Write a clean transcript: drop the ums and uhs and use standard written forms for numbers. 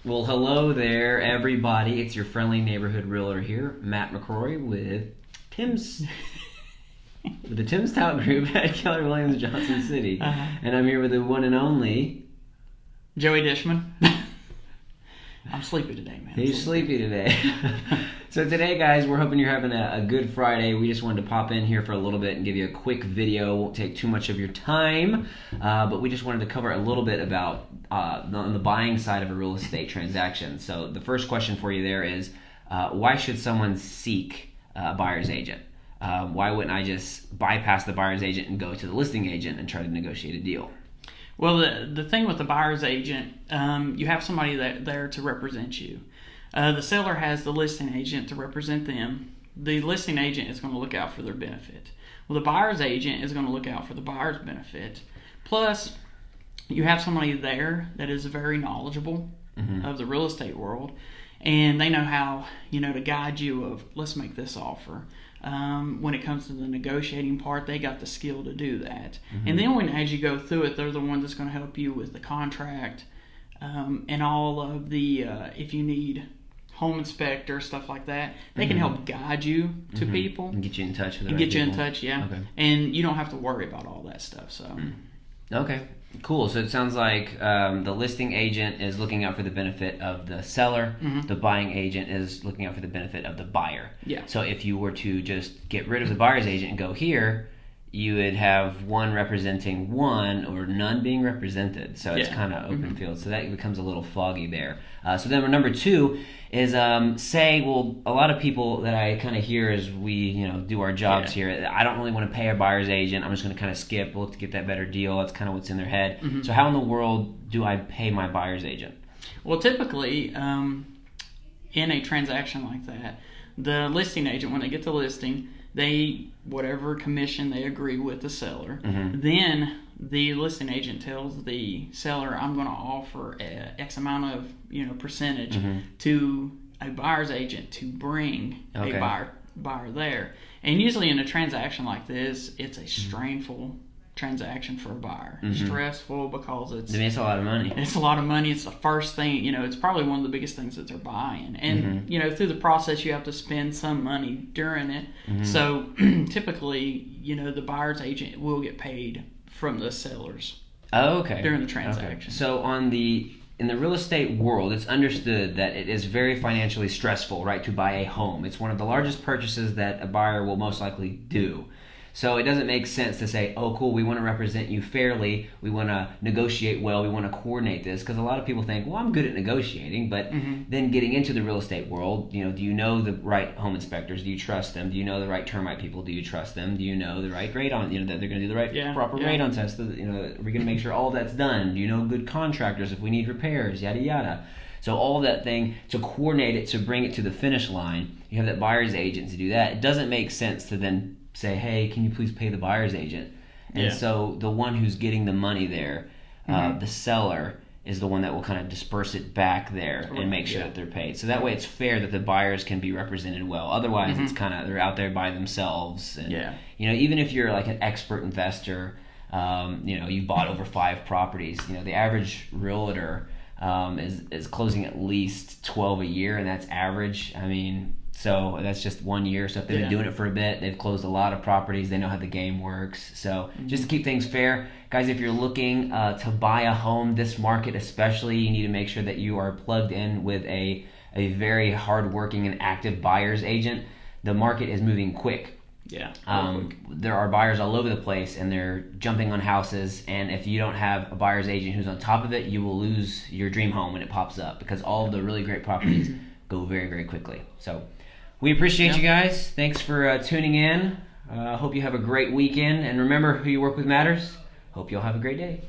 Well, hello there, everybody. It's your friendly neighborhood realtor here, Matt McCrory with the Tim Stout Group at Keller Williams, Johnson City, and I'm here with the one and only Joey Dishman. I'm sleepy today, man. He's sleepy today. So today, guys, we're hoping you're having a good Friday. We just wanted to pop in here for a little bit and give you a quick video. Won't take too much of your time, but we just wanted to cover a little bit about on the buying side of a real estate transaction. So the first question for you there is, why should someone seek a buyer's agent? Why wouldn't I just bypass the buyer's agent and go to the listing agent and try to negotiate a deal? Well, the thing with the buyer's agent, you have somebody there to represent you. The seller has the listing agent to represent them. The listing agent is going to look out for their benefit. Well, the buyer's agent is going to look out for the buyer's benefit. Plus, you have somebody there that is very knowledgeable of the real estate world, and they know how, to guide you of, let's make this offer. When it comes to the negotiating part, they got the skill to do that. And then as you go through it, they're the one that's going to help you with the contract and all of the, if you need home inspector, stuff like that, they can help guide you to people. And get you in touch with them. And get you in touch, yeah. Okay. And you don't have to worry about all that stuff. So. Okay, cool. So it sounds like the listing agent is looking out for the benefit of the seller. The buying agent is looking out for the benefit of the buyer. Yeah. So if you were to just get rid of the buyer's agent and go here, you would have one representing one or none being represented. So it's kind of open field. So that becomes a little foggy there. So then number two is say, well, a lot of people that I kind of hear as we do our jobs here, I don't really want to pay a buyer's agent. I'm just going to kind of skip, look to get that better deal. That's kind of what's in their head. So how in the world do I pay my buyer's agent? Well, typically in a transaction like that, the listing agent, when they get the listing, whatever commission they agree with the seller, then the listing agent tells the seller, I'm going to offer X amount of percentage to a buyer's agent to bring a buyer there. And usually in a transaction like this, it's a strainful transaction for a buyer. Stressful because it's a lot of money. It's a lot of money. It's the first thing, it's probably one of the biggest things that they're buying. And, through the process, you have to spend some money during it. So typically, the buyer's agent will get paid from the sellers during the transaction. So in the real estate world, it's understood that it is very financially stressful, right, to buy a home. It's one of the largest purchases that a buyer will most likely do. So it doesn't make sense to say, oh, cool, we want to represent you fairly, we want to negotiate well, we want to coordinate this, because a lot of people think, well, I'm good at negotiating, but then getting into the real estate world, do you know the right home inspectors? Do you trust them? Do you know the right termite people? Do you trust them? Do you know the right grade on, that they're going to do the right proper grade on test? Are we going to make sure all that's done? Do you know good contractors if we need repairs? Yada, yada. So all that thing, to coordinate it, to bring it to the finish line, you have that buyer's agent to do that. It doesn't make sense to then say, hey, can you please pay the buyer's agent? And so the one who's getting the money there, the seller, is the one that will kind of disperse it back there and make sure that they're paid. So that way it's fair that the buyers can be represented well. Otherwise it's kind of, they're out there by themselves. And, even if you're like an expert investor, you bought over 5 properties, the average realtor is closing at least 12 a year, and that's average. So that's just 1 year. So if they've been doing it for a bit, they've closed a lot of properties. They know how the game works. So just to keep things fair, guys, if you're looking to buy a home, this market especially, you need to make sure that you are plugged in with a very hardworking and active buyer's agent. The market is moving quick. There are buyers all over the place, and they're jumping on houses. And if you don't have a buyer's agent who's on top of it, you will lose your dream home when it pops up, because all of the really great properties go very, very quickly. So we appreciate you guys. Thanks for tuning in. Hope you have a great weekend. And remember, who you work with matters. Hope you all have a great day.